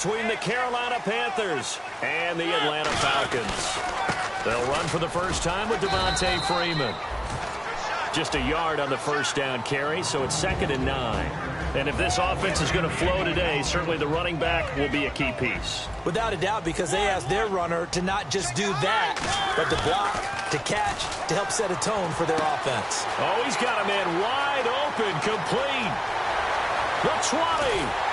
Between the Carolina Panthers and the Atlanta Falcons. They'll run for the first time with Devontae Freeman. Just a yard on the first down carry, so it's 2nd and 9. And if this offense is going to flow today, certainly the running back will be a key piece. Without a doubt, because they asked their runner to not just do that, but to block, to catch, to help set a tone for their offense. Oh, he's got a man wide open, complete. The 20.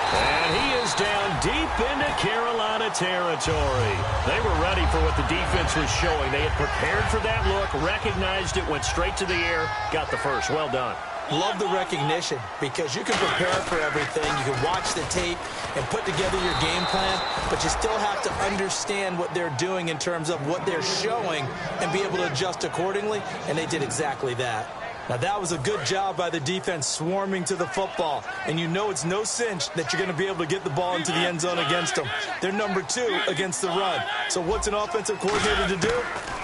And he is down deep into Carolina territory. They were ready for what the defense was showing. They had prepared for that look, recognized it, went straight to the air, got the first. Well done. Love the recognition because you can prepare for everything. You can watch the tape and put together your game plan, but you still have to understand what they're doing in terms of what they're showing and be able to adjust accordingly, and they did exactly that. Now, that was a good job by the defense swarming to the football, and you know it's no cinch that you're going to be able to get the ball into the end zone against them. They're number 2 against the run. So what's an offensive coordinator to do?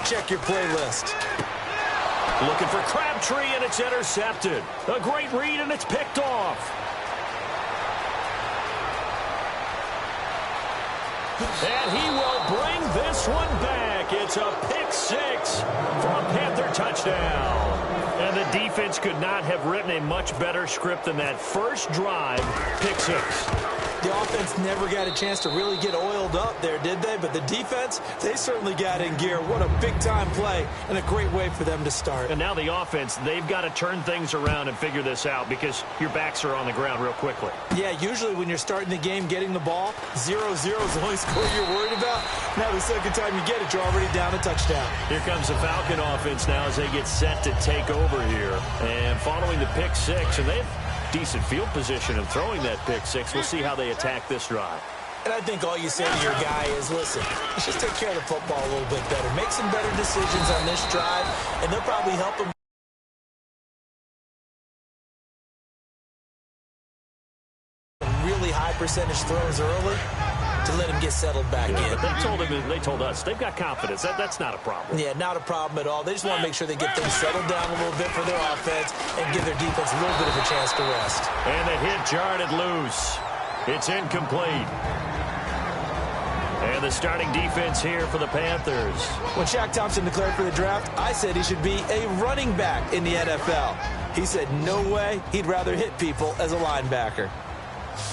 Check your playlist. Looking for Crabtree, and it's intercepted. A great read, and it's picked off. And he will bring this one back. It's a pick 6 for a Panther touchdown. And the defense could not have written a much better script than that first drive, pick 6. The offense never got a chance to really get oiled up there, did they? But the defense, they certainly got in gear. What a big-time play and a great way for them to start. And now the offense, they've got to turn things around and figure this out because your backs are on the ground real quickly. Yeah, usually when you're starting the game getting the ball, 0-0 is the only score you're worried about. Now the second time you get it, you're already down a touchdown. Here comes the Falcon offense now as they get set to take over here. And following the pick 6, and they have decent field position of throwing that pick 6. We'll see how they attack this drive. And I think all you say to your guy is, listen, let's just take care of the football a little bit better. Make some better decisions on this drive, and they'll probably help him. Really high percentage throws early to let him get settled back in. But they told us they've got confidence. That's not a problem. Yeah, not a problem at all. They just want to make sure they get things settled down a little bit for their offense and give their defense a little bit of a chance to rest. And the hit jarred it loose. It's incomplete. And the starting defense here for the Panthers. When Shaq Thompson declared for the draft, I said he should be a running back in the NFL. He said no way, he'd rather hit people as a linebacker.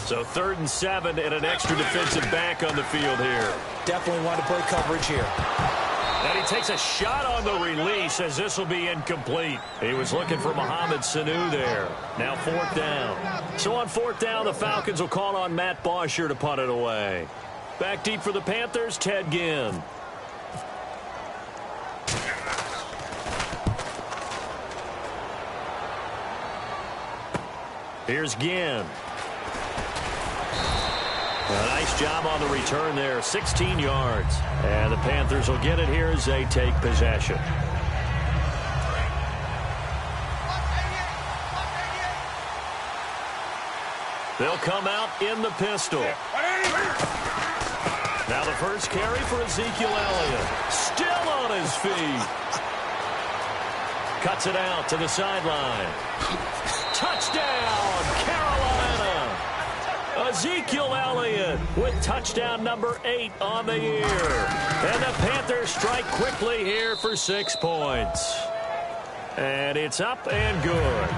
So 3rd and 7 and an extra defensive back on the field here. Definitely want to play coverage here. And he takes a shot on the release as this will be incomplete. He was looking for Mohamed Sanu there. Now 4th down. So on 4th down, the Falcons will call on Matt Bosher to punt it away. Back deep for the Panthers, Ted Ginn. Here's Ginn. A nice job on the return there, 16 yards. And the Panthers will get it here as they take possession. They'll come out in the pistol. Now the first carry for Ezekiel Elliott. Still on his feet. Cuts it out to the sideline. Touchdown, Carolina! Ezekiel Elliott with touchdown number 8 on the year. And the Panthers strike quickly here for 6 points. And it's up and good.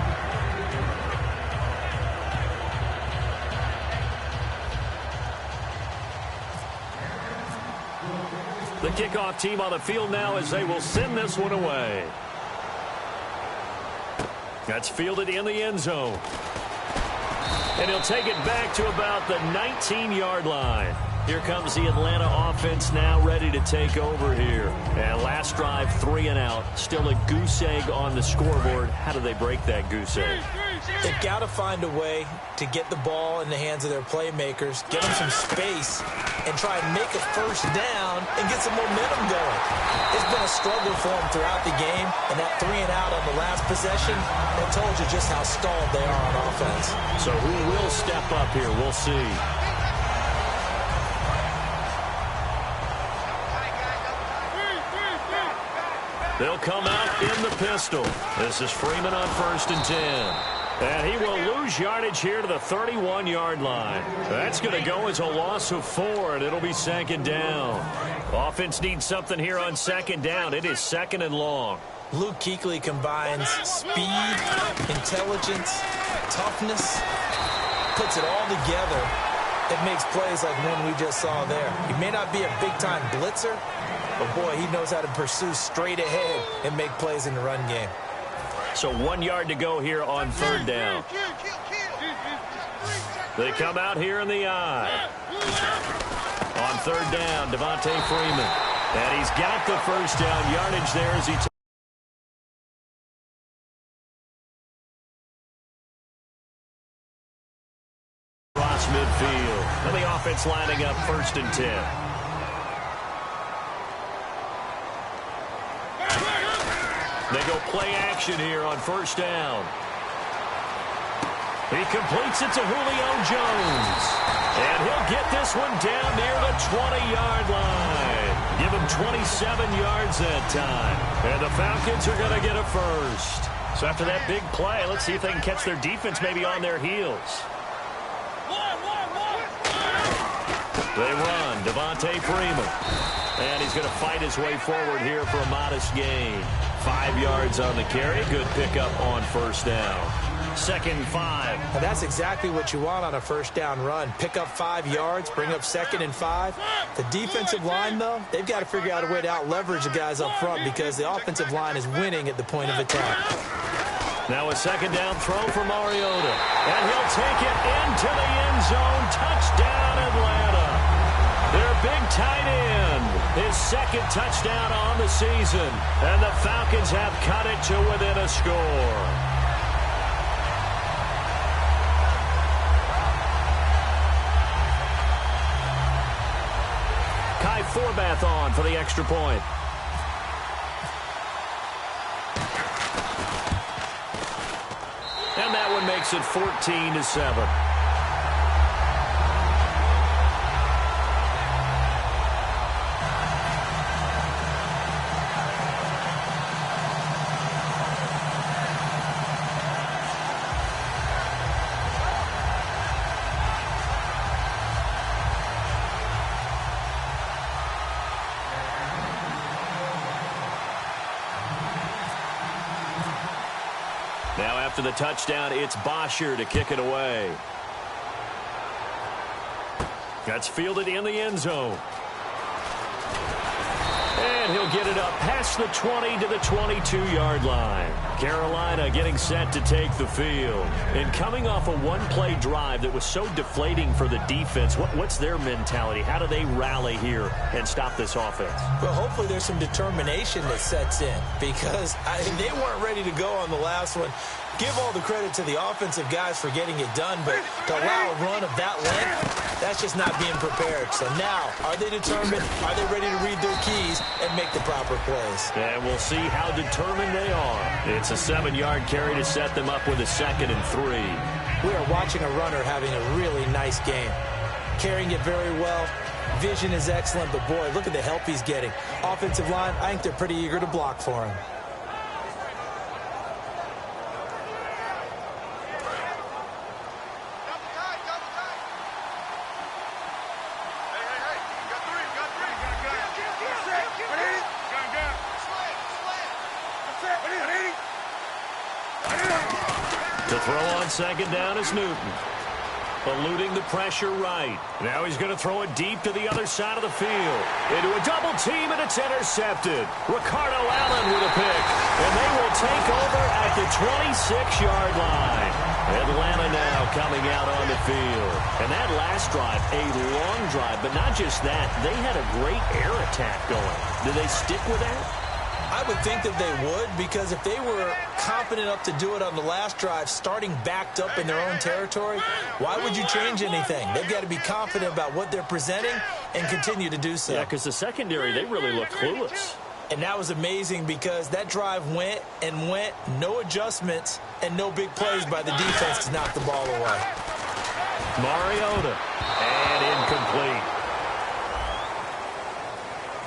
The kickoff team on the field now as they will send this one away. That's fielded in the end zone. And he'll take it back to about the 19-yard line. Here comes the Atlanta offense now ready to take over here. And last drive, 3 and out. Still a goose egg on the scoreboard. How do they break that goose egg? They've got to find a way to get the ball in the hands of their playmakers, get them some space, and try and make a first down and get some momentum going. It's been a struggle for them throughout the game, and that 3 and out on the last possession, that told you just how stalled they are on offense. So who will step up here? We'll see. They'll come out in the pistol. This is Freeman on 1st and 10. And he will lose yardage here to the 31-yard line. That's going to go as a loss of 4, and it'll be second down. Offense needs something here on second down. It is second and long. Luke Kuechly combines speed, intelligence, toughness, puts it all together. It makes plays like one we just saw there. He may not be a big-time blitzer, but, boy, he knows how to pursue straight ahead and make plays in the run game. So 1 yard to go here on third down. They come out here in the eye. On third down, Devontae Freeman. And he's got the first down yardage there as he across midfield. And the offense lining up 1st and 10. They go play action here on first down. He completes it to Julio Jones. And he'll get this one down near the 20-yard line. Give him 27 yards that time. And the Falcons are going to get a first. So after that big play, let's see if they can catch their defense maybe on their heels. They run. Devontae Freeman. And he's going to fight his way forward here for a modest gain. 5 yards on the carry. Good pickup on first down. 2nd and 5. And that's exactly what you want on a first down run. Pick up 5 yards, bring up 2nd and 5. The defensive line, though, they've got to figure out a way to out-leverage the guys up front because the offensive line is winning at the point of attack. Now a second down throw for Mariota. And he'll take it into the end zone. Touchdown, Atlanta. Their big tight end. His 2nd touchdown on the season. And the Falcons have cut it to within a score. Kai Forbath on for the extra point. And that one makes it 14-7. Now after the touchdown, it's Bosher to kick it away. That's fielded in the end zone. And he'll get it up past the 20 to the 22-yard line. Carolina getting set to take the field. And coming off a one-play drive that was so deflating for the defense, what's their mentality? How do they rally here and stop this offense? Well, hopefully there's some determination that sets in because they weren't ready to go on the last one. Give all the credit to the offensive guys for getting it done, but to allow a run of that length, that's just not being prepared. So now, are they determined? Are they ready to read their keys and make the proper plays? And we'll see how determined they are. It's a 7-yard carry to set them up with a 2nd and 3. We are watching a runner having a really nice game. Carrying it very well. Vision is excellent, but boy, look at the help he's getting. Offensive line, I think they're pretty eager to block for him. To throw on second down is Newton. Eluding the pressure right. Now he's going to throw it deep to the other side of the field. Into a double team, and it's intercepted. Ricardo Allen with a pick. And they will take over at the 26-yard line. Atlanta now coming out on the field. And that last drive, a long drive, but not just that. They had a great air attack going. Do they stick with that? I would think that they would, because if they were confident enough to do it on the last drive, starting backed up in their own territory, why would you change anything? They've got to be confident about what they're presenting and continue to do so. Yeah, because the secondary, they really looked clueless. And that was amazing because that drive went and went, no adjustments, and no big plays by the defense to knock the ball away. Mariota, and incomplete.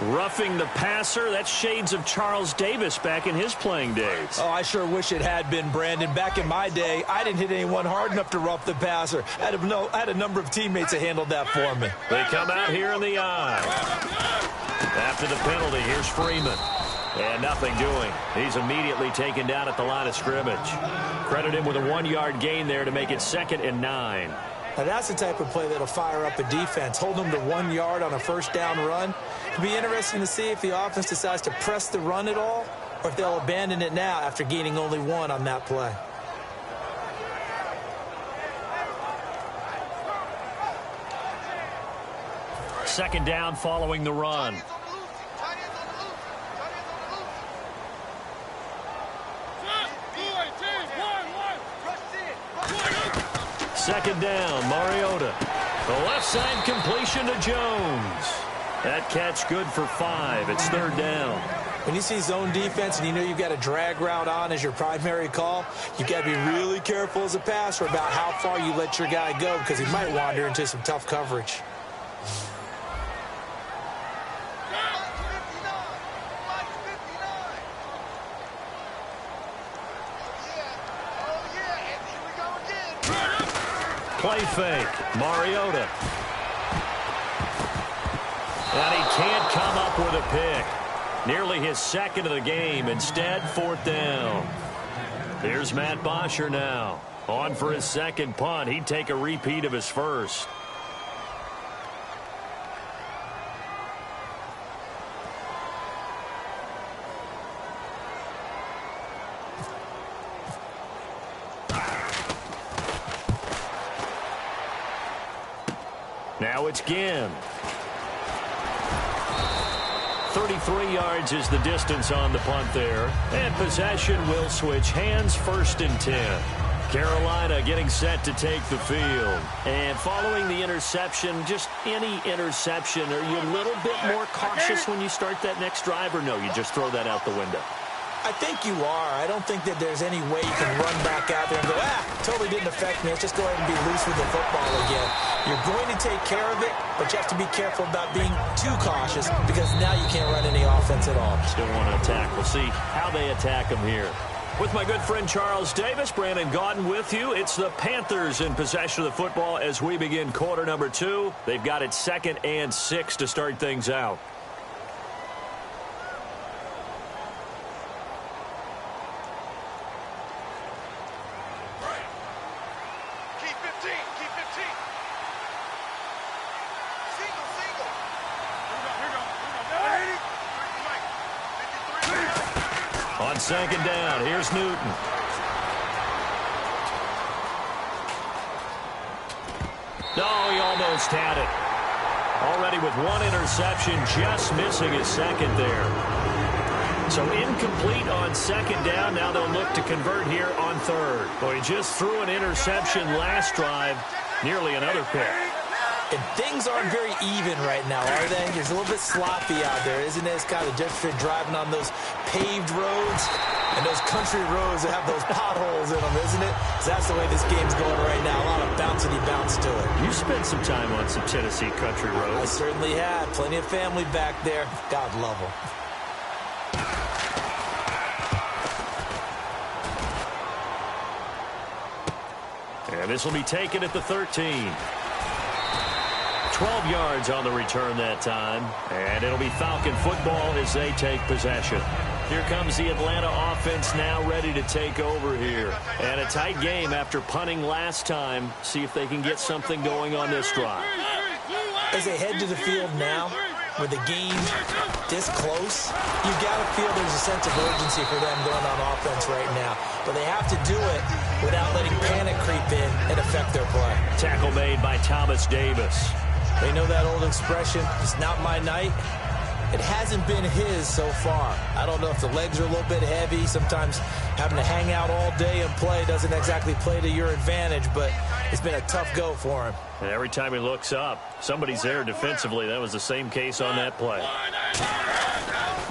Roughing the passer, that's shades of Charles Davis back in his playing days. Oh, I sure wish it had been, Brandon. Back in my day, I didn't hit anyone hard enough to rough the passer. I had a number of teammates that handled that for me. They come out here in the eye. After the penalty, here's Freeman. And nothing doing. He's immediately taken down at the line of scrimmage. Credit him with a 1-yard gain there to make it 2nd and 9. Now, that's the type of play that'll fire up a defense. Hold them to 1 yard on a first down run. It'll be interesting to see if the offense decides to press the run at all or if they'll abandon it now after gaining only 1 on that play. Second down following the run. Second down, Mariota. The left side completion to Jones. That catch good for 5. It's 3rd down. When you see zone defense and you know you've got a drag route on as your primary call, you've got to be really careful as a passer about how far you let your guy go because he might wander into some tough coverage. Play fake. Mariota. And he can't come up with a pick. Nearly his 2nd of the game. Instead, 4th down. Here's Matt Bosher now. On for his 2nd punt. He'd take a repeat of his first. Now it's Ginn. 33 yards is the distance on the punt there. And possession will switch hands, 1st and 10. Carolina getting set to take the field. And following the interception, just any interception, are you a little bit more cautious when you start that next drive, or no, you just throw that out the window? I think you are. I don't think that there's any way you can run back out there and go, totally didn't affect me. Let's just go ahead and be loose with the football again. You're going to take care of it, but you have to be careful about being too cautious because now you can't run any offense at all. Still want to attack. We'll see how they attack them here. With my good friend Charles Davis, Brandon Gaudin with you. It's the Panthers in possession of the football as we begin quarter number 2. They've got it 2nd and 6 to start things out. On 2nd down, here's Newton. No, he almost had it. Already with 1 interception, just missing his 2nd there. So incomplete on 2nd down. Now they'll look to convert here on 3rd. Well, he just threw an interception last drive, nearly another pick. And things aren't very even right now, are they? It's a little bit sloppy out there, isn't it? It's kind of different between driving on those paved roads and those country roads that have those potholes in them, isn't it? So that's the way this game's going right now. A lot of bouncy bounce to it. You spent some time on some Tennessee country roads. I certainly have. Plenty of family back there. God love them. And this will be taken at the 13. 12 yards on the return that time. And it'll be Falcon football as they take possession. Here comes the Atlanta offense now ready to take over here. And a tight game after punting last time. See if they can get something going on this drive. As they head to the field now, with the game this close, you've got to feel there's a sense of urgency for them going on offense right now. But they have to do it without letting panic creep in and affect their play. Tackle made by Thomas Davis. They know that old expression, it's not my night. It hasn't been his so far. I don't know if the legs are a little bit heavy. Sometimes having to hang out all day and play doesn't exactly play to your advantage, but it's been a tough go for him. And every time he looks up, somebody's there defensively. That was the same case on that play.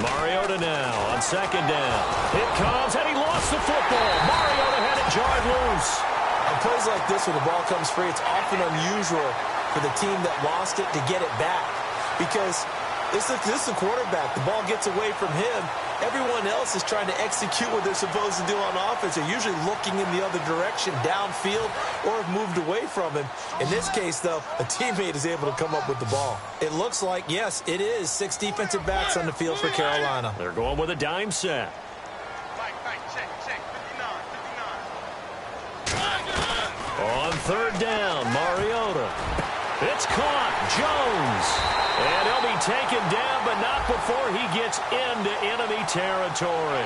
Mariota now on 2nd down. It comes, and he lost the football. Mariota had it jarred loose. On plays like this where the ball comes free, it's often unusual for the team that lost it to get it back because This is the quarterback. The ball gets away from him. Everyone else is trying to execute what they're supposed to do on offense. They're usually looking in the other direction, downfield, or have moved away from him. In this case, though, a teammate is able to come up with the ball. It looks like, yes, it is 6 defensive backs on the field for Carolina. They're going with a dime set. On third down, Mariota. It's caught. Jones. And he'll be taken down, but not before he gets into enemy territory.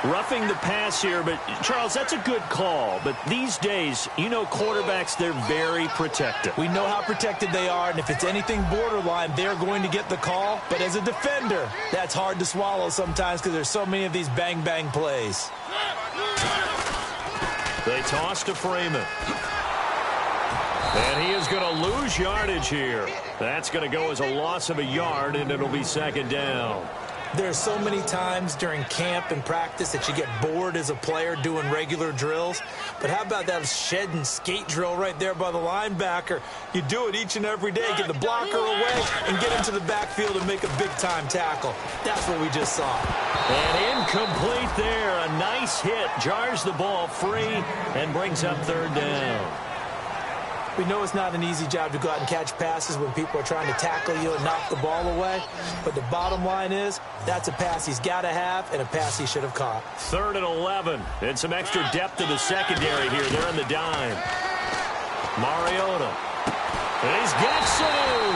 Roughing the pass here, but, Charles, that's a good call. But these days, you know quarterbacks, they're very protective. We know how protected they are, and if it's anything borderline, they're going to get the call. But as a defender, that's hard to swallow sometimes because there's so many of these bang-bang plays. They toss to Freeman. And he is going to lose yardage here. That's going to go as a loss of a yard, and it'll be second down. There's so many times during camp and practice that you get bored as a player doing regular drills. But how about that shed and skate drill right there by the linebacker? You do it each and every day. Get the blocker away and get into the backfield and make a big-time tackle. That's what we just saw. And incomplete there. A nice hit. Jars the ball free and brings up third down. We know it's not an easy job to go out and catch passes when people are trying to tackle you and knock the ball away. But the bottom line is, that's a pass he's got to have and a pass he should have caught. 3rd and 11. And some extra depth in the secondary here. They're in the dime. Mariota. And he's got Sanu.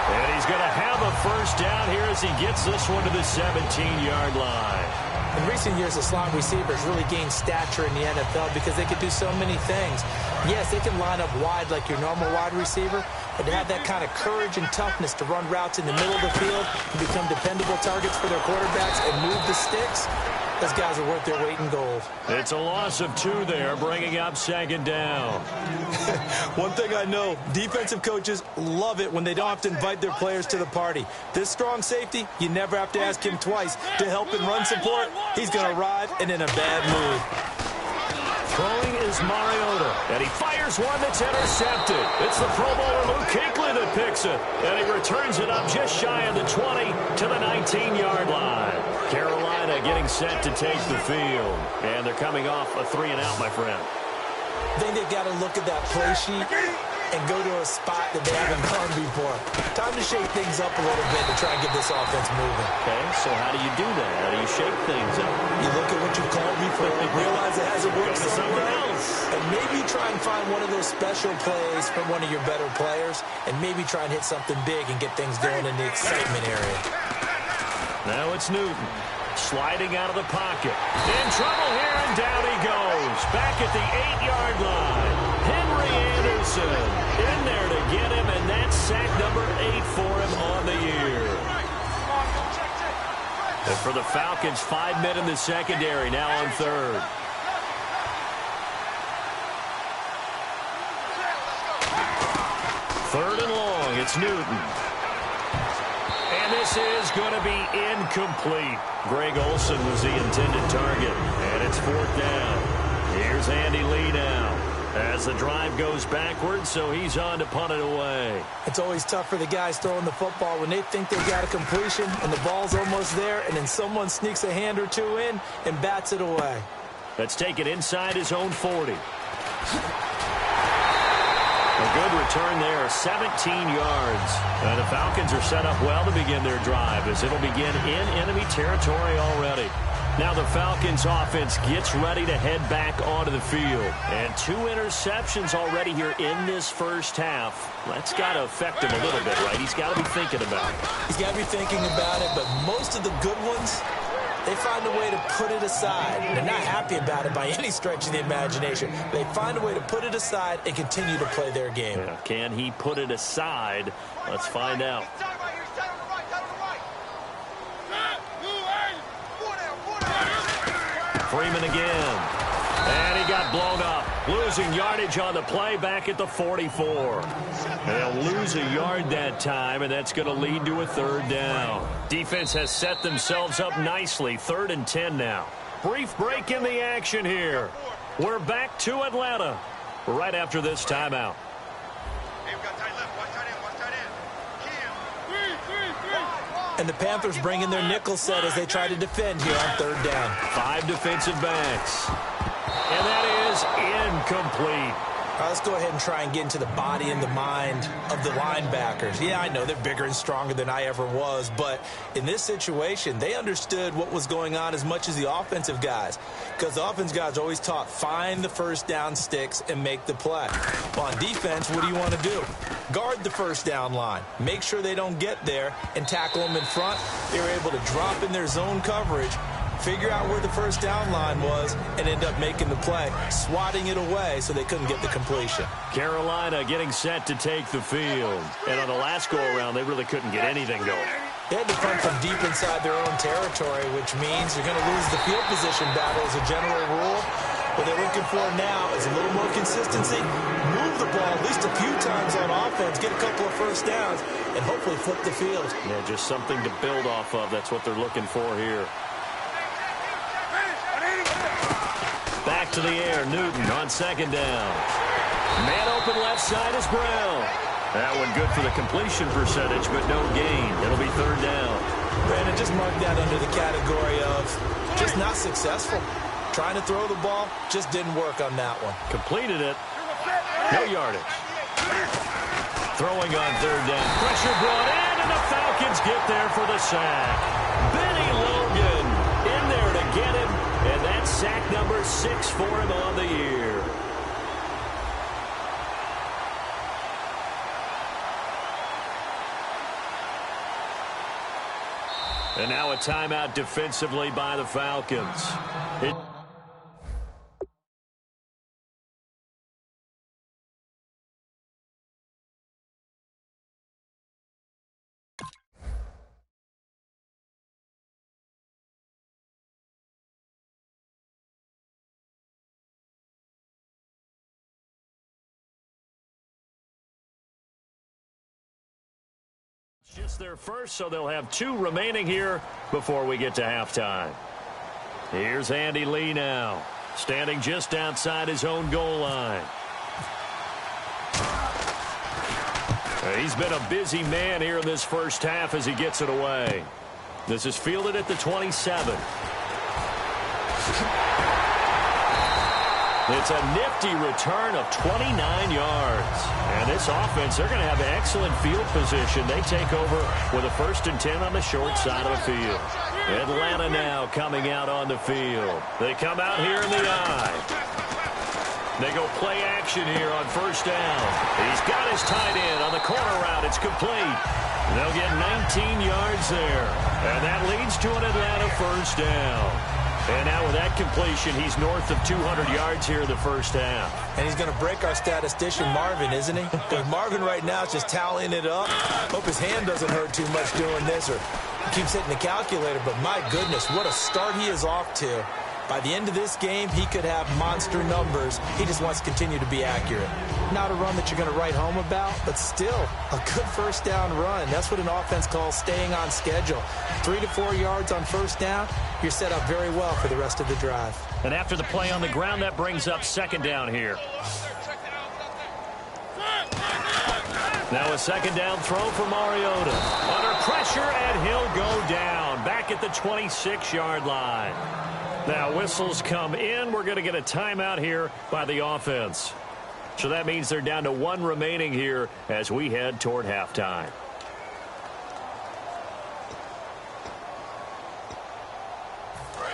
And he's going to have a first down here as he gets this one to the 17-yard line. In recent years, the slot receivers really gained stature in the NFL because they could do so many things. Yes, they can line up wide like your normal wide receiver, but to have that kind of courage and toughness to run routes in the middle of the field and become dependable targets for their quarterbacks and move the sticks, those guys are worth their weight in gold. It's a loss of 2 there, bringing up second down. One thing I know, defensive coaches love it when they don't have to invite their players to the party. This strong safety, you never have to ask him twice to help in run support. He's going to arrive and in a bad mood. Throwing is Mariota, and he fires one that's intercepted. It's the Pro Bowler Luke Kuechly that picks it, and he returns it up just shy of the 20 to the 19-yard line. Carolina getting set to take the field, and they're coming off a 3-and-out, my friend. I think they've got to look at that play sheet and go to a spot that they haven't gone before. Time to shake things up a little bit to try and get this offense moving. Okay, so how do you do that? How do you shake things up? You look at what you've called before, realize it hasn't worked somewhere else, and maybe try and find one of those special plays from one of your better players, and maybe try and hit something big and get things going in the excitement area. Now it's Newton. Sliding out of the pocket. In trouble here, and down he goes. Back at the 8-yard line. Henry Anderson in there to get him, and that's sack number 8 for him on the year. And for the Falcons, 5 men in the secondary, now on third. Third and long, it's Newton. And this is going to be incomplete. Greg Olsen was the intended target, and it's 4th down. Here's Andy Lee now as the drive goes backwards, so he's on to punt it away. It's always tough for the guys throwing the football when they think they've got a completion and the ball's almost there, and then someone sneaks a hand or two in and bats it away. Let's take it inside his own 40. A good return there, 17 yards. And the Falcons are set up well to begin their drive as it'll begin in enemy territory already. Now the Falcons offense gets ready to head back onto the field. And 2 interceptions already here in this first half. That's got to affect him a little bit, right? He's got to be thinking about it. He's got to be thinking about it, but most of the good ones, they find a way to put it aside. They're not happy about it by any stretch of the imagination. They find a way to put it aside and continue to play their game. Yeah, can he put it aside? Let's find out. Freeman again. And he got blown up. Losing yardage on the play back at the 44. They'll lose a yard that time, and that's going to lead to a 3rd down. Defense has set themselves up nicely. 3rd and 10 now. Brief break in the action here. We're back to Atlanta right after this timeout. Hey, we got tight left. Watch tight end. Watch tight end. Kim. 3. And the Panthers bring in their nickel set as they try to defend here on third down. 5 defensive backs. And that is incomplete. All right, let's go ahead and try and get into the body and the mind of the linebackers. Yeah, I know they're bigger and stronger than I ever was, but in this situation, they understood what was going on as much as the offensive guys, because the offensive guys are always taught, find the first down sticks and make the play. Well, on defense, what do you want to do? Guard the first down line. Make sure they don't get there and tackle them in front. They were able to drop in their zone coverage, figure out where the first down line was, and end up making the play, swatting it away so they couldn't get the completion. Carolina getting set to take the field. And on the last go-around, they really couldn't get anything going. They had to punt from deep inside their own territory, which means you're going to lose the field position battle as a general rule. What they're looking for now is a little more consistency, move the ball at least a few times on offense, get a couple of first downs, and hopefully flip the field. Yeah, just something to build off of. That's what they're looking for here. Back to the air, Newton on second down. Man open left side is Brown. That one good for the completion percentage, but no gain. It'll be third down. Brandon, just mark that under the category of just not successful. Trying to throw the ball, just didn't work on that one. Completed it. No yardage. Throwing on third down. Pressure brought in, and the Falcons get there for the sack. Benny Logan in there to get him, and that's sack number 6 for him on the year. And now a timeout defensively by the Falcons. Just their first, so they'll have 2 remaining here before we get to halftime. Here's Andy Lee now, standing just outside his own goal line. He's been a busy man here in this first half as he gets it away. This is fielded at the 27. It's a nifty return of 29 yards. And this offense, they're going to have excellent field position. They take over with a 1st and 10 on the short side of the field. Atlanta now coming out on the field. They come out here in the eye. They go play action here on first down. He's got his tight end on the corner route. It's complete. They'll get 19 yards there. And that leads to an Atlanta first down. And now with that completion, he's north of 200 yards here in the first half. And he's going to break our statistician, Marvin, isn't he? Because Marvin right now is just tallying it up. Hope his hand doesn't hurt too much doing this, or he keeps hitting the calculator. But my goodness, what a start he is off to. By the end of this game, he could have monster numbers. He just wants to continue to be accurate. Not a run that you're going to write home about, but still a good first down run. That's what an offense calls staying on schedule. 3 to 4 yards on first down, you're set up very well for the rest of the drive. And after the play on the ground, that brings up second down here. Now a second down throw for Mariota. Under pressure, and he'll go down. Back at the 26-yard line. Now whistles come in. We're going to get a timeout here by the offense. So that means they're down to 1 remaining here as we head toward halftime.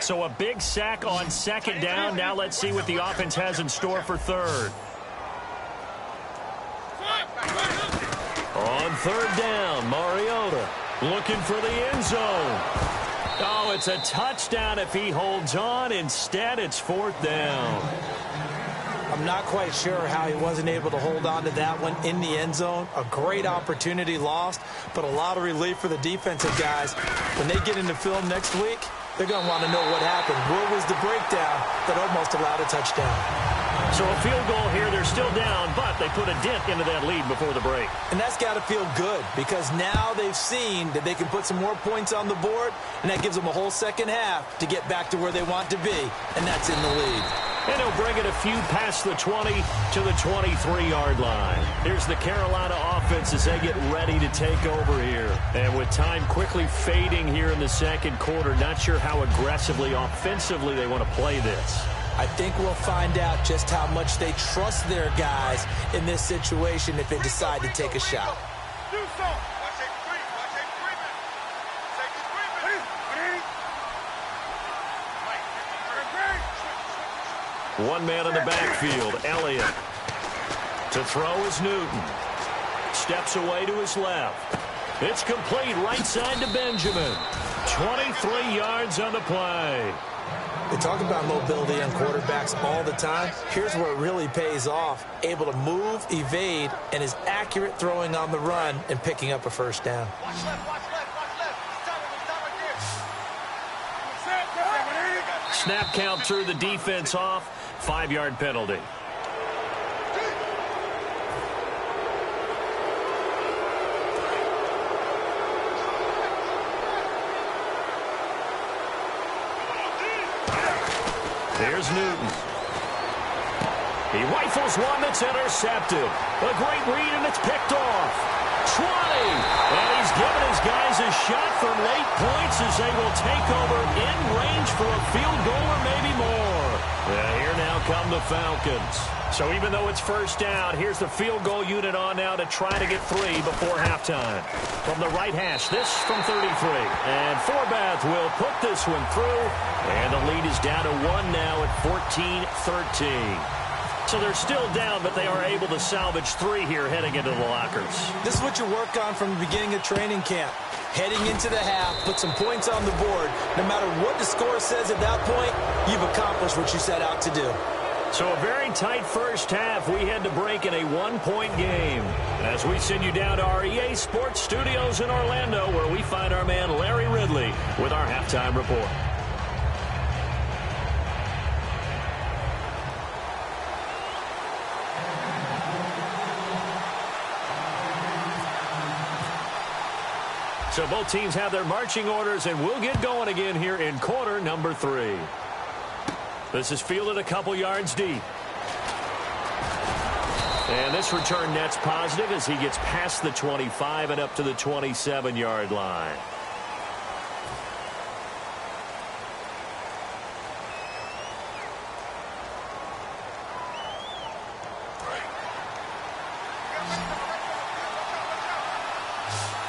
So a big sack on second down. Now let's see what the offense has in store for third. On third down, Mariota looking for the end zone. Oh, it's a touchdown if he holds on. Instead, it's 4th down. I'm not quite sure how he wasn't able to hold on to that one in the end zone. A great opportunity lost, but a lot of relief for the defensive guys. When they get into film next week, they're going to want to know what happened. Where was the breakdown that almost allowed a touchdown? So a field goal here. They're still down, but they put a dent into that lead before the break. And that's got to feel good because now they've seen that they can put some more points on the board, and that gives them a whole second half to get back to where they want to be, and that's in the lead. And he'll bring it a few past the 20 to the 23-yard line. Here's the Carolina offense as they get ready to take over here. And with time quickly fading here in the second quarter, not sure how aggressively, offensively they want to play this. I think we'll find out just how much they trust their guys in this situation if they decide to take a shot. One man in the backfield, Elliott. To throw is Newton. Steps away to his left. It's complete right side to Benjamin. 23 yards on the play. They talk about mobility on quarterbacks all the time. Here's where it really pays off. Able to move, evade, and is accurate throwing on the run and picking up a first down. Watch left, watch left, watch left. Stop right there. Snap count through the defense off. 5-yard penalty. Here's Newton. He rifles one that's intercepted. A great read, and it's picked off. 20. And he's given his guys a shot for late points as they will take over in range for a field goal or maybe more. Here now come the Falcons. So even though it's first down, here's the field goal unit on now to try to get 3 before halftime. From the right hash, this from 33. And Forbath will put this one through. And the lead is down to 1 now at 14-13. So they're still down, but they are able to salvage 3 here heading into the lockers. This is what you work on from the beginning of training camp. Heading into the half, put some points on the board. No matter what the score says at that point, you've accomplished what you set out to do. So a very tight first half. We had to break in a 1-point game. As we send you down to our EA Sports Studios in Orlando, where we find our man Larry Ridley with our halftime report. So both teams have their marching orders, and we'll get going again here in quarter number 3. This is fielded a couple yards deep. And this return net's positive as he gets past the 25 and up to the 27-yard line.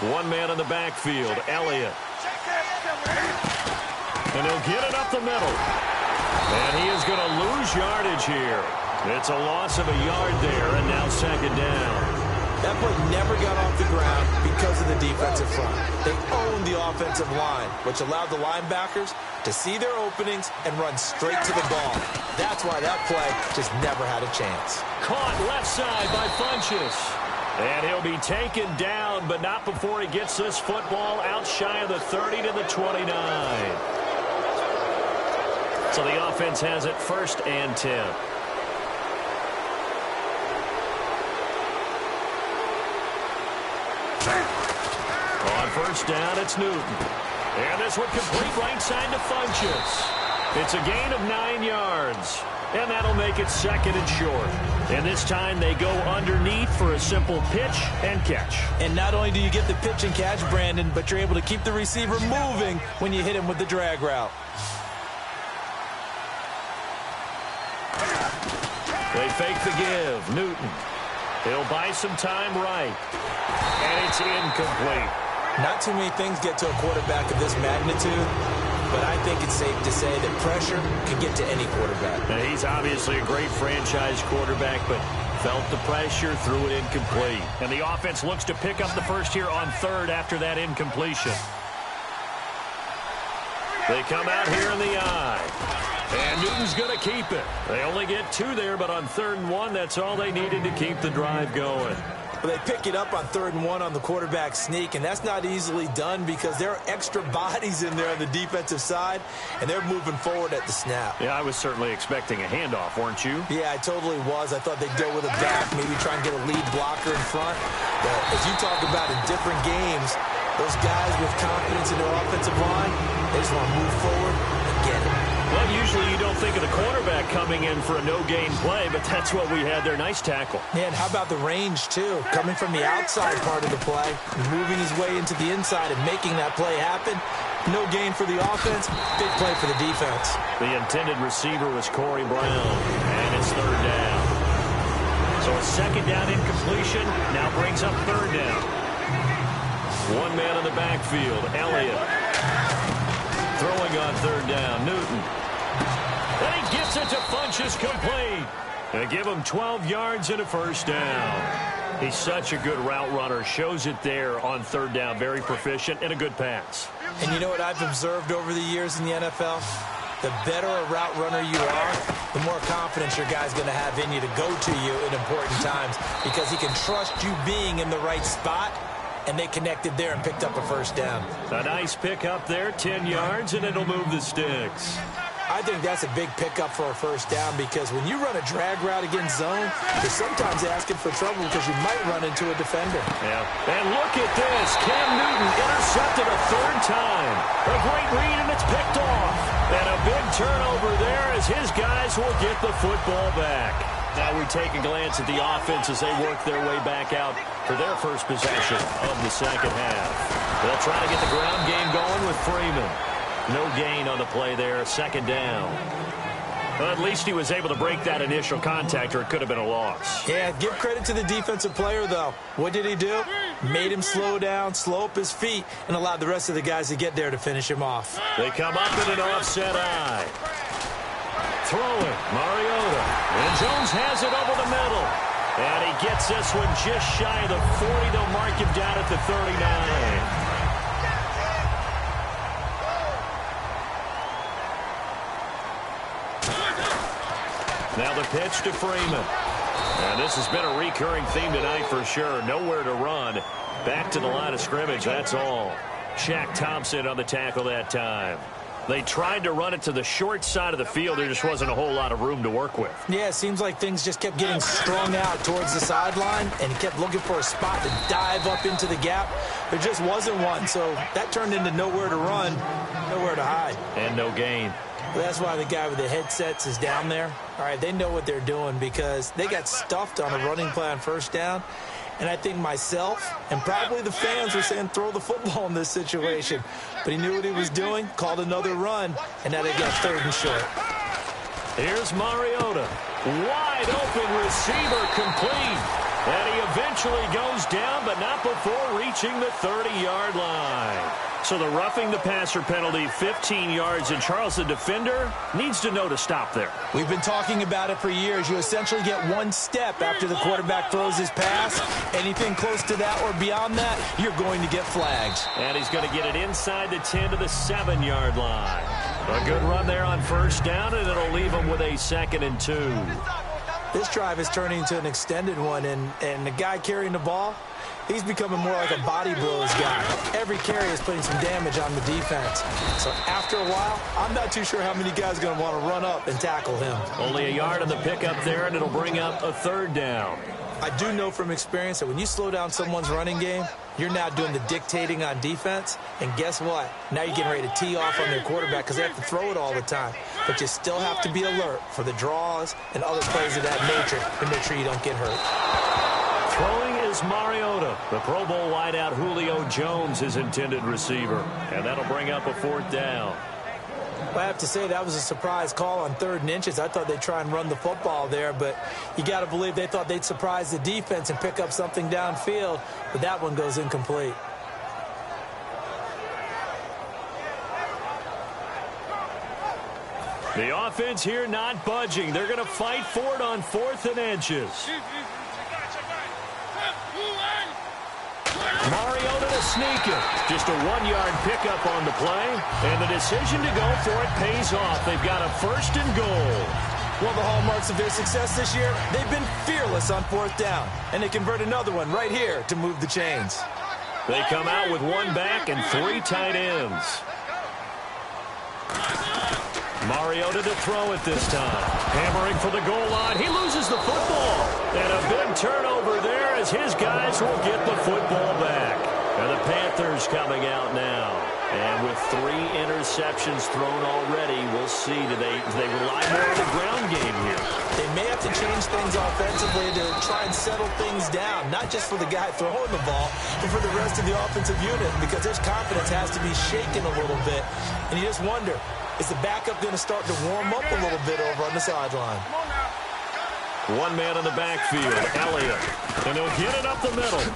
One man in the backfield, Elliott. And he'll get it up the middle. And he is going to lose yardage here. It's a loss of a yard there, and now second down. That play never got off the ground because of the defensive front. They owned the offensive line, which allowed the linebackers to see their openings and run straight to the ball. That's why that play just never had a chance. Caught left side by Funchess. And he'll be taken down, but not before he gets this football out shy of the 30 to the 29. So the offense has it 1st and 10. On first down, it's Newton. And this one complete right side to Funchess. It's a gain of 9 yards. And that'll make it 2nd and short. And this time they go underneath for a simple pitch and catch. And not only do you get the pitch and catch, Brandon, but you're able to keep the receiver moving when you hit him with the drag route. They fake the give. Newton. He'll buy some time right. And it's incomplete. Not too many things get to a quarterback of this magnitude, but I think it's safe to say that pressure can get to any quarterback. Now, he's obviously a great franchise quarterback, but felt the pressure, threw it incomplete. And the offense looks to pick up the first here on 3rd after that incompletion. They come out here in the eye. And Newton's going to keep it. They only get 2 there, but on 3rd and 1, that's all they needed to keep the drive going. Well, they pick it up on 3rd and 1 on the quarterback sneak, and that's not easily done because there are extra bodies in there on the defensive side, and they're moving forward at the snap. Yeah, I was certainly expecting a handoff, weren't you? Yeah, I totally was. I thought they'd go with a back, maybe try and get a lead blocker in front. But as you talk about in different games, those guys with confidence in their offensive line, they just want to move forward and get it. Well, usually you don't think of the cornerback coming in for a no-gain play, but that's what we had there. Nice tackle. Yeah, and how about the range, too? Coming from the outside part of the play, moving his way into the inside and making that play happen. No gain for the offense, big play for the defense. The intended receiver was Corey Brown, and it's third down. So a second down incompletion now brings up third down. One man in the backfield, Elliott. Throwing on third down, Newton. And he gets it to Funchess, complete. They give him 12 yards and a first down. He's such a good route runner. Shows it there on third down. Very proficient and a good pass. And you know what I've observed over the years in the NFL? The better a route runner you are, the more confidence your guy's going to have in you to go to you in important times because he can trust you being in the right spot, and they connected there and picked up a first down. A nice pick up there, 10 yards, and it'll move the sticks. I think that's a big pickup for a first down because when you run a drag route against zone, you're sometimes asking for trouble because you might run into a defender. Yeah. And look at this. Cam Newton intercepted a third time. A great read, and it's picked off. And a big turnover there as his guys will get the football back. Now we take a glance at the offense as they work their way back out for their first possession of the second half. They'll try to get the ground game going with Freeman. No gain on the play there, second down. Well, at least he was able to break that initial contact, or it could have been a loss. Yeah, give credit to the defensive player, though. What did he do? Made him slow down, slow up his feet, and allowed the rest of the guys to get there to finish him off. They come up in an offset eye. Throwing, Mariota. And Jones has it over the middle. And he gets this one just shy of the 40. They'll mark him down at the 39. Now the pitch to Freeman. And this has been a recurring theme tonight for sure. Nowhere to run. Back to the line of scrimmage, that's all. Shaq Thompson on the tackle that time. They tried to run it to the short side of the field. There just wasn't a whole lot of room to work with. Yeah, it seems like things just kept getting strung out towards the sideline, and he kept looking for a spot to dive up into the gap. There just wasn't one, so that turned into nowhere to run, nowhere to hide. And no gain. Well, that's why the guy with the headsets is down there. All right, they know what they're doing because they got stuffed on a running play on first down. And I think myself and probably the fans were saying throw the football in this situation. But he knew what he was doing, called another run, and now they got third and short. Here's Mariota. Wide open receiver, complete. And he eventually goes down, but not before reaching the 30-yard line. So the roughing the passer penalty, 15 yards, and Charles, the defender, needs to know to stop there. We've been talking about it for years. You essentially get one step after the quarterback throws his pass. Anything close to that or beyond that, you're going to get flagged. And he's going to get it inside the 10 to the 7-yard line. A good run there on first down, and it'll leave him with a 2nd and 2. This drive is turning into an extended one, and the guy carrying the ball, he's becoming more like a body blows guy. Every carry is putting some damage on the defense. So after a while, I'm not too sure how many guys are going to want to run up and tackle him. Only a yard on the pickup there, and it'll bring up a third down. I do know from experience that when you slow down someone's running game, you're now doing the dictating on defense. And guess what? Now you're getting ready to tee off on their quarterback because they have to throw it all the time. But you still have to be alert for the draws and other plays of that nature to make sure you don't get hurt. Throwing is Mariota. The Pro Bowl wideout Julio Jones, his intended receiver. And that'll bring up a 4th down. Well, I have to say that was a surprise call on 3rd and inches. I thought they'd try and run the football there, but you got to believe they thought they'd surprise the defense and pick up something downfield, but that one goes incomplete. The offense here not budging. They're going to fight for it on 4th and inches. Mariota to sneak it. Just a 1-yard pickup on the play, and the decision to go for it pays off. They've got a 1st and goal. One of the hallmarks of their success this year, they've been fearless on 4th down, and they convert another one right here to move the chains. They come out with 1 back and 3 tight ends. Mariota to throw it this time. Hammering for the goal line. He loses the football. And a big turnover there as his guys will get the football back. And the Panthers coming out now. And with 3 interceptions thrown already, we'll see. Do they rely more on the ground game here? They may have to change things offensively to try and settle things down, not just for the guy throwing the ball, but for the rest of the offensive unit, because their confidence has to be shaken a little bit. And you just wonder, is the backup going to start to warm up a little bit over on the sideline? One man in the backfield, Elliott. And he'll get it up the middle.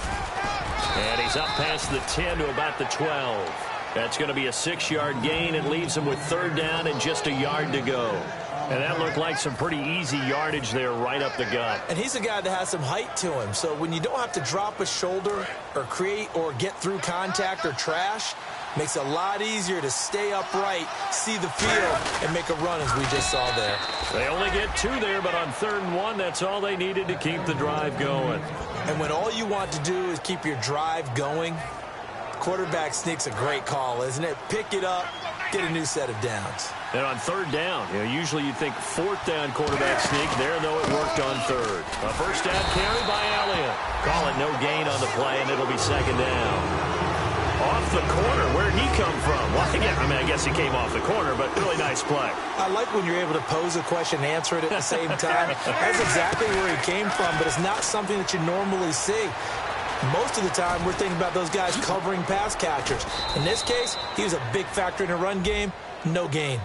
And he's up past the 10 to about the 12. That's going to be a 6-yard gain. It leaves him with 3rd down and just a yard to go. And that looked like some pretty easy yardage there right up the gut. And he's a guy that has some height to him. So when you don't have to drop a shoulder or create or get through contact or trash, makes it a lot easier to stay upright, see the field, and make a run as we just saw there. They only get 2 there, but on 3rd and 1, that's all they needed to keep the drive going. And when all you want to do is keep your drive going, quarterback sneak's a great call, isn't it? Pick it up, get a new set of downs. And on 3rd down, usually you'd think 4th down quarterback sneak. There, though, it worked on 3rd. A first down carry by Elliott. Call it no gain on the play, and it'll be 2nd down. Off the corner. Where'd he come from? Well, yeah, I guess he came off the corner, but really nice play. I like when you're able to pose a question and answer it at the same time. That's exactly where he came from, but it's not something that you normally see. Most of the time, we're thinking about those guys covering pass catchers. In this case, he was a big factor in the run game. No gain.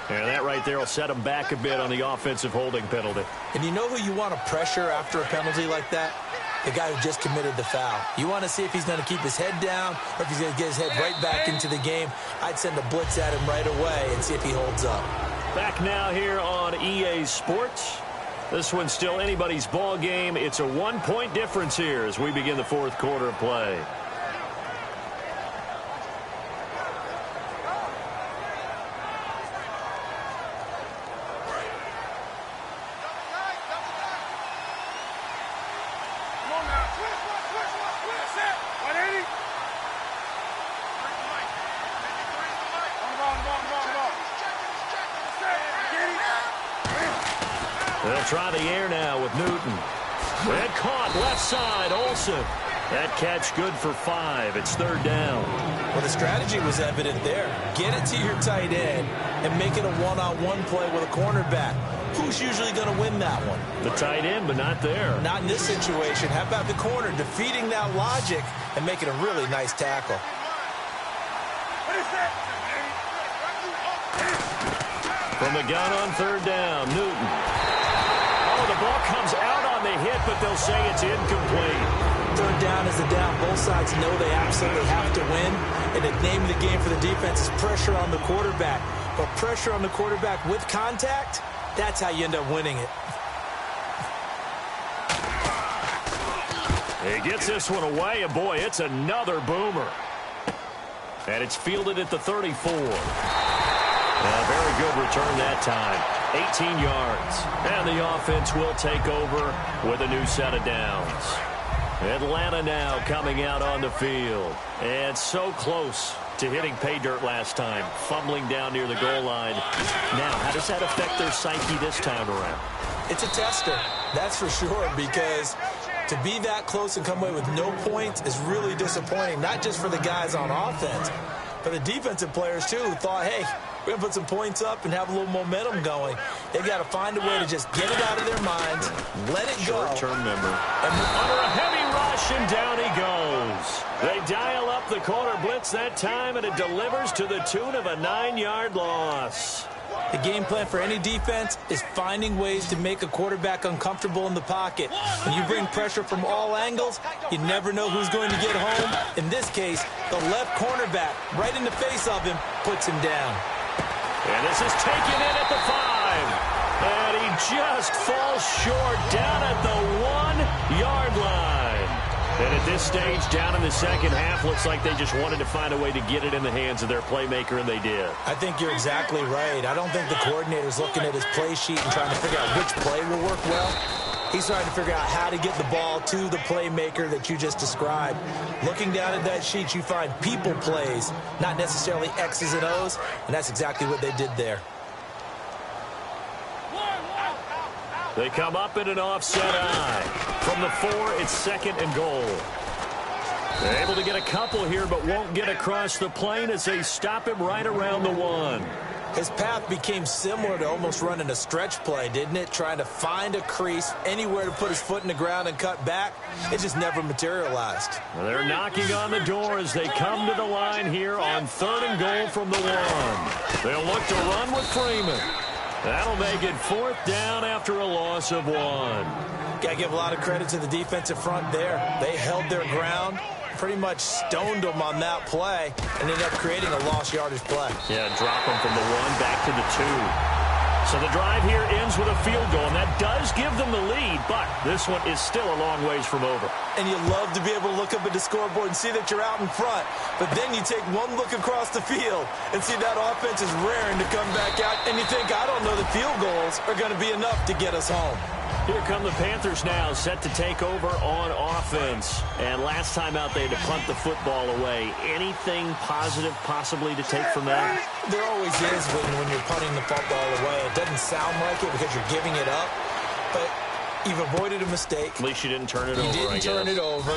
And that right there will set him back a bit on the offensive holding penalty. And you know who you want to pressure after a penalty like that? The guy who just committed the foul. You want to see if he's going to keep his head down or if he's going to get his head right back into the game. I'd send a blitz at him right away and see if he holds up. Back now here on EA Sports. This one's still anybody's ball game. It's a 1-point difference here as we begin the 4th quarter of play. They'll try the air now with Newton. And caught left side, Olsen. That catch good for 5. It's 3rd down. Well, the strategy was evident there. Get it to your tight end and make it a one-on-one play with a cornerback. Who's usually going to win that one? The tight end, but not there. Not in this situation. How about the corner defeating that logic and making a really nice tackle? From the gun on 3rd down, Newton. Oh, the ball comes out on the hit, but they'll say it's incomplete. 3rd down is the down. Both sides know they absolutely have to win. And the name of the game for the defense is pressure on the quarterback. But pressure on the quarterback with contact, that's how you end up winning it. He gets this one away, and boy, it's another boomer. And it's fielded at the 34. A very good return that time. 18 yards. And the offense will take over with a new set of downs. Atlanta now coming out on the field. And so close to hitting pay dirt last time. Fumbling down near the goal line. Now, how does that affect their psyche this time around? It's a tester, that's for sure, because to be that close and come away with no points is really disappointing, not just for the guys on offense, but the defensive players, too, who thought, hey, we're going to put some points up and have a little momentum going. They've got to find a way to just get it out of their minds, let it go. Short-term memory. Under a heavy rush, and down he goes. They dial up the corner blitz that time, and it delivers to the tune of a 9-yard loss. The game plan for any defense is finding ways to make a quarterback uncomfortable in the pocket. When you bring pressure from all angles, you never know who's going to get home. In this case, the left cornerback, right in the face of him, puts him down. And this is taken in at the 5. And he just falls short down at the 1-yard line. And at this stage, down in the second half, looks like they just wanted to find a way to get it in the hands of their playmaker, and they did. I think you're exactly right. I don't think the coordinator's looking at his play sheet and trying to figure out which play will work well. He's trying to figure out how to get the ball to the playmaker that you just described. Looking down at that sheet, you find people plays, not necessarily X's and O's, and that's exactly what they did there. They come up in an offset eye. From the 4, it's 2nd and goal. They're able to get a couple here, but won't get across the plane as they stop him right around the 1. His path became similar to almost running a stretch play, didn't it? Trying to find a crease, anywhere to put his foot in the ground and cut back. It just never materialized. Well, they're knocking on the door as they come to the line here on 3rd and goal from the 1. They'll look to run with Freeman. That'll make it 4th down after a loss of 1. Got to give a lot of credit to the defensive front there. They held their ground, pretty much stoned them on that play, and ended up creating a lost yardage play. Yeah, drop them from the 1 back to the 2. So the drive here ends with a field goal, and that does give them the lead, but this one is still a long ways from over. And you love to be able to look up at the scoreboard and see that you're out in front, but then you take one look across the field and see that offense is raring to come back out, and you think, I don't know, the field goals are going to be enough to get us home. Here come the Panthers now, set to take over on offense. And last time out, they had to punt the football away. Anything positive possibly to take from that? There always is when you're punting the football away. It doesn't sound like it because you're giving it up, but you've avoided a mistake. At least you didn't turn it over, I guess. You didn't turn it over,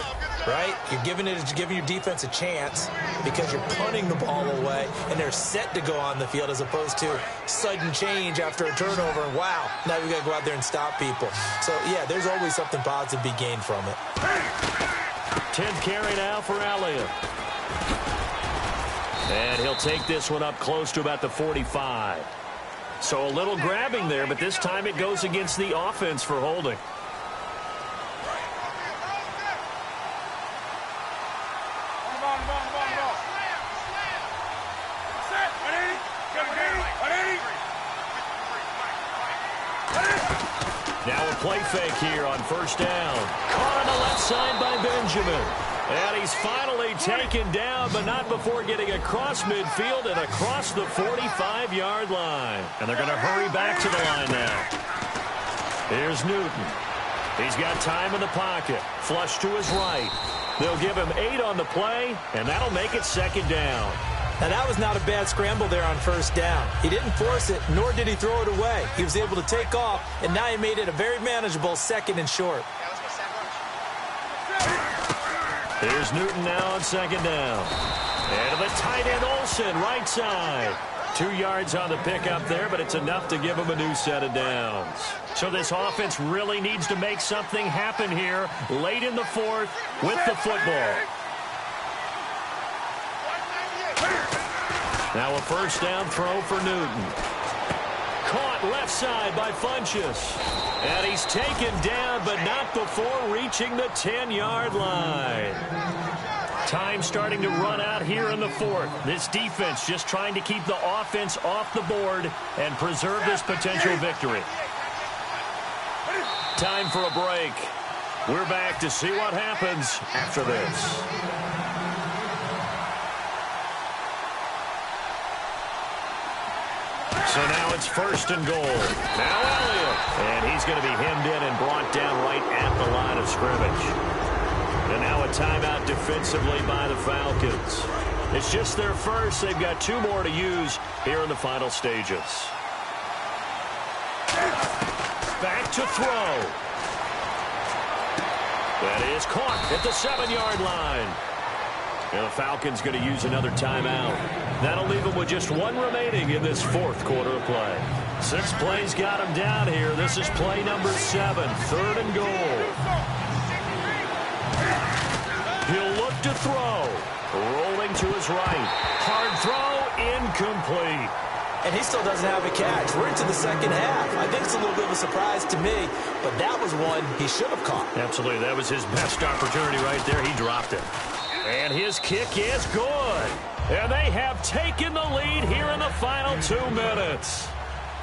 right? You're giving your defense a chance because you're punting the ball away, and they're set to go on the field as opposed to sudden change after a turnover. And wow, now we've got to go out there and stop people. So, yeah, there's always something positive to be gained from it. 10th carry now for Elliott. And he'll take this one up close to about the 45. So a little grabbing there, but this time it goes against the offense for holding. Now a play fake here on 1st down. Caught on the left side by Benjamin. And he's finally taken down, but not before getting across midfield and across the 45-yard line. And they're going to hurry back to the line now. Here's Newton. He's got time in the pocket. Flush to his right. They'll give him 8 on the play, and that'll make it 2nd down. Now, that was not a bad scramble there on 1st down. He didn't force it, nor did he throw it away. He was able to take off, and now he made it a very manageable 2nd and short. Here's Newton now on 2nd down. And to the tight end, Olsen, right side. 2 yards on the pickup there, but it's enough to give him a new set of downs. So this offense really needs to make something happen here late in the 4th with the football. Now a 1st down throw for Newton. Caught left side by Funchess. And he's taken down, but not before reaching the 10-yard line. Time starting to run out here in the 4th. This defense just trying to keep the offense off the board and preserve this potential victory. Time for a break. We're back to see what happens after this. So now it's 1st and goal. Now Elliott. And he's going to be hemmed in and brought down right at the line of scrimmage. And now a timeout defensively by the Falcons. It's just their first. They've got 2 more to use here in the final stages. Back to throw. That is caught at the 7-yard line. And the Falcons going to use another timeout. That'll leave them with just 1 remaining in this 4th quarter of play. 6 plays got him down here. This is play number 7, 3rd and goal. He'll look to throw. Rolling to his right. Hard throw, incomplete. And he still doesn't have a catch. We're into the 2nd half. I think it's a little bit of a surprise to me, but that was one he should have caught. Absolutely. That was his best opportunity right there. He dropped it. And his kick is good. And they have taken the lead here in the final 2 minutes.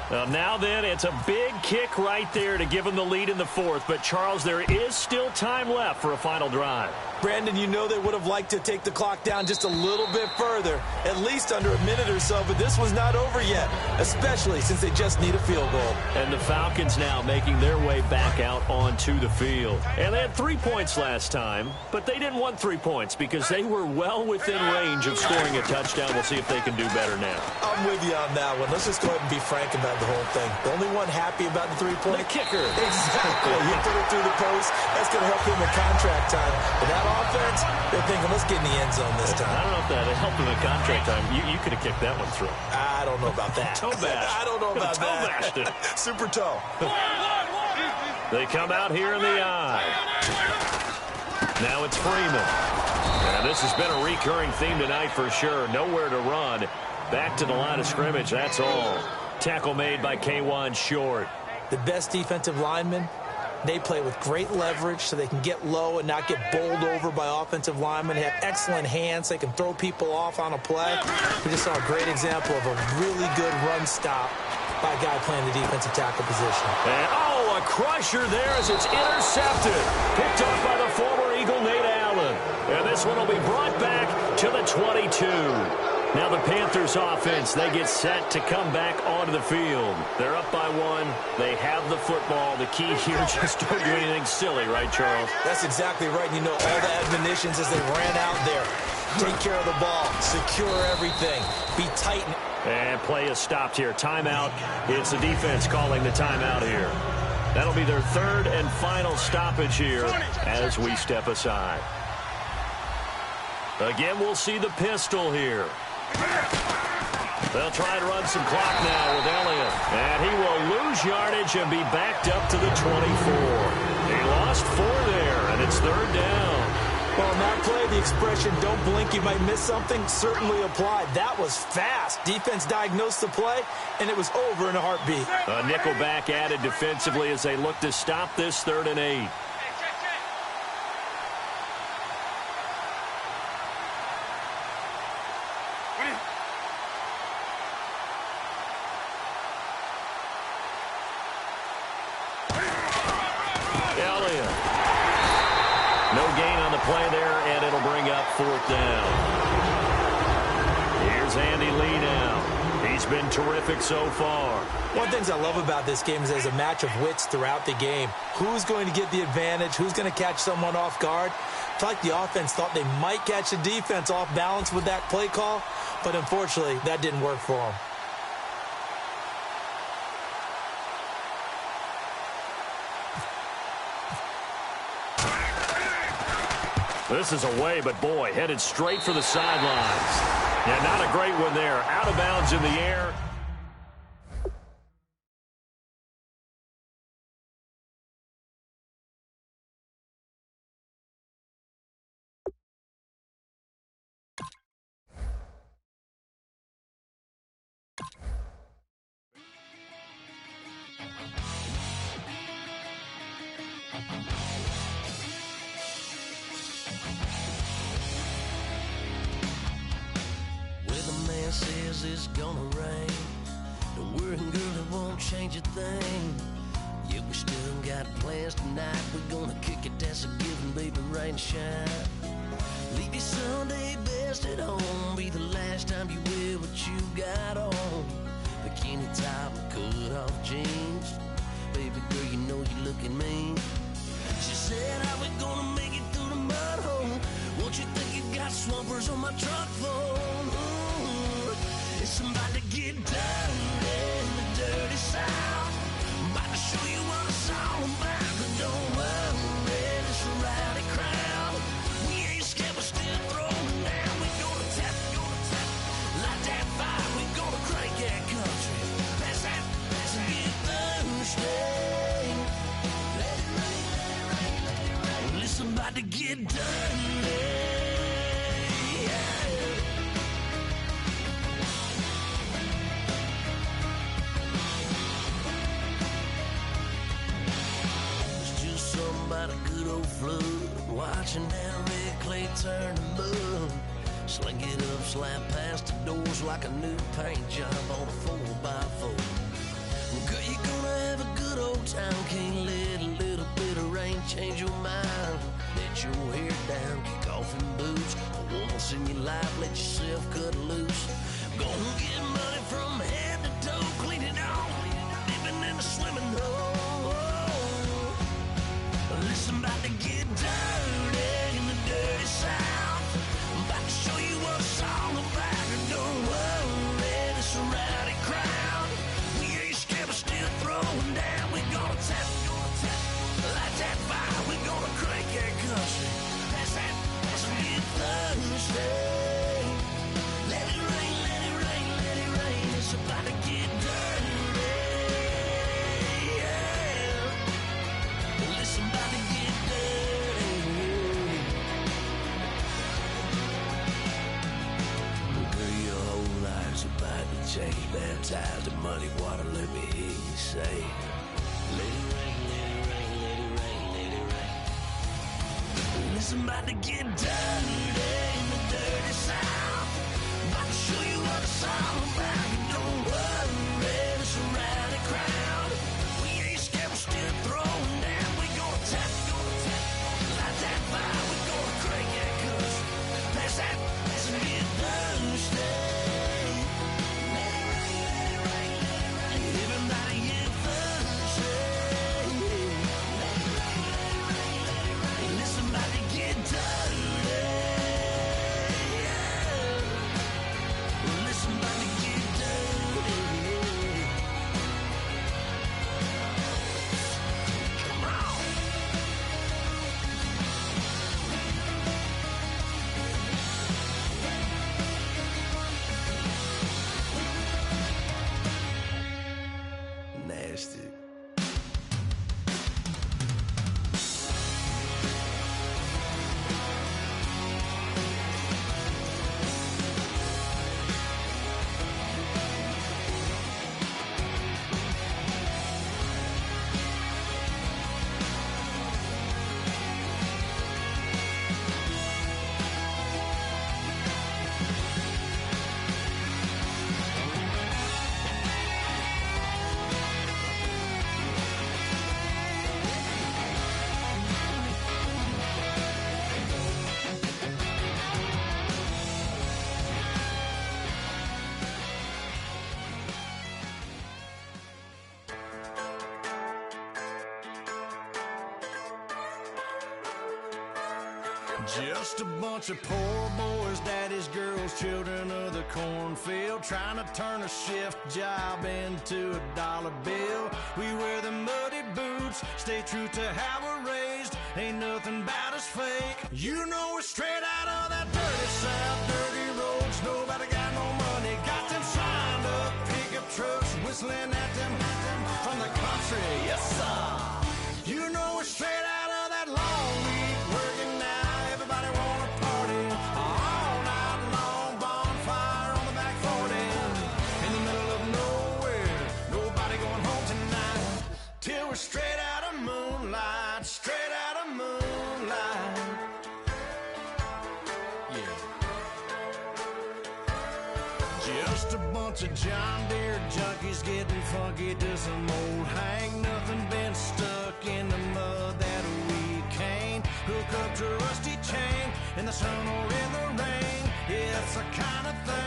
Now then, it's a big kick right there to give them the lead in the 4th. But, Charles, there is still time left for a final drive. Brandon, you know they would have liked to take the clock down just a little bit further, at least under a minute or so, but this was not over yet, especially since they just need a field goal. And the Falcons now making their way back out onto the field. And they had 3 points last time, but they didn't want 3 points because they were well within range of scoring a touchdown. We'll see if they can do better now. I'm with you on that one. Let's just go ahead and be frank about the whole thing. The only one happy about the 3-point? The kicker. Exactly. You put it through the post. That's going to help him in contract time. But that offense, they're thinking, let's get in the end zone this time. I don't know if that helped him in contract time. You could have kicked that one through. I don't know about that. Toe bash. I don't know about toe that. Bashed it. Super toe. They come out here in the eye. Now it's Freeman. And this has been a recurring theme tonight for sure. Nowhere to run. Back to the line of scrimmage, that's all. Tackle made by K'Wan Short. The best defensive linemen, they play with great leverage so they can get low and not get bowled over by offensive linemen. They have excellent hands. They can throw people off on a play. We just saw a great example of a really good run stop by a guy playing the defensive tackle position. And, a crusher there as it's intercepted. Picked off by the former Eagle, Nate Allen. And this one will be brought back to the 22. Now the Panthers offense, they get set to come back onto the field. They're up by 1. They have the football. The key here, just don't do anything silly, right, Charles? That's exactly right. You know, all the admonitions as they ran out there. Take care of the ball. Secure everything. Be tight. And play is stopped here. Timeout. It's the defense calling the timeout here. That'll be their third and final stoppage here as we step aside. Again, we'll see the pistol here. They'll try and run some clock now with Elliott. And he will lose yardage and be backed up to the 24. He lost 4 there, and it's third down. Well, in that play, the expression, don't blink, you might miss something, certainly applied. That was fast. Defense diagnosed the play, and it was over in a heartbeat. A nickel back added defensively as they look to stop this 3rd and 8. Play there, and it'll bring up 4th down. Here's Andy Lee now. He's been terrific so far. One of the things I love about this game is there's a match of wits throughout the game. Who's going to get the advantage? Who's going to catch someone off guard? I feel like the offense thought they might catch the defense off balance with that play call, but unfortunately, that didn't work for them. This is away, but boy, headed straight for the sidelines. Yeah, not a great one there. Out of bounds in the air. Says it's gonna rain. Don't worry, girl, it won't change a thing. Yeah, we still got plans tonight. We're gonna kick it, that's a given, baby, rain and shine. Leave your Sunday best at home. Be the last time you wear what you got on. Bikini top and cut off jeans. Baby girl, you know you looking mean. She said, how we gonna make it through the mud hole? Won't you think you got swampers on my truck floor? It's about to get done in the dirty South. I'm about to show you what it's all about. But don't worry, this rowdy crowd. We ain't scared, we're still throwing down. We gonna tap, light that fire. We gonna crank that country. Pass and get Thursday. Let it rain. Well, it's about to get done. About a good old flood, watching that red clay turn to mud. Sling it up, slap past the doors like a new paint job on a 4x4. Girl, you're gonna have a good old time. Can't let a little bit of rain change your mind. Let your hair down, kick off in boots. Once in your life, let yourself cut loose. Gonna get money from head to toe, clean it off, living in a swimming hole. Listen, about to get dirty in the dirty South. I'm about to show you what it's all about. And don't worry, this rowdy crowd. We ain't scared, we're still throwing down. We gonna tap, light that fire. We gonna crank that country. Pass that chain, baptized in muddy water, let me hear you say, let it rain, let it rain, let it rain, let it rain. Listen, about to get dirty in the dirty South. About to show you what it's all about. Don't worry, it's a rowdy crowd. We ain't scared, we're still throwing down. We gonna tap, light that fire. We gonna crank that cuss. Pass that, pass it, get thirsty. Everybody get thirsty. Listen, about to get dirty. Listen, about to get dirty. Come on. Nasty. Just a bunch of poor boys, daddy's girls, children of the cornfield, trying to turn a shift job into a dollar bill. We wear the muddy boots, stay true to how we're raised. Ain't nothing about us fake. You know we're straight out of that dirty South, dirty roads. Nobody got no money, got them signed up pickup trucks, whistling at them from the country. Yes, sir. You know we're straight out of that long week working now. Everybody wanna party all night long, bonfire on the back 40 in the middle of nowhere. Nobody going home tonight till we're straight out of moonlight, straight out of moonlight. Yeah. Just a bunch of John Deere junkies getting funky to some old hang. Nothing been stuck in the mud that we can't hook up to a rusty chain in the sun or in the rain. It's the kind of thing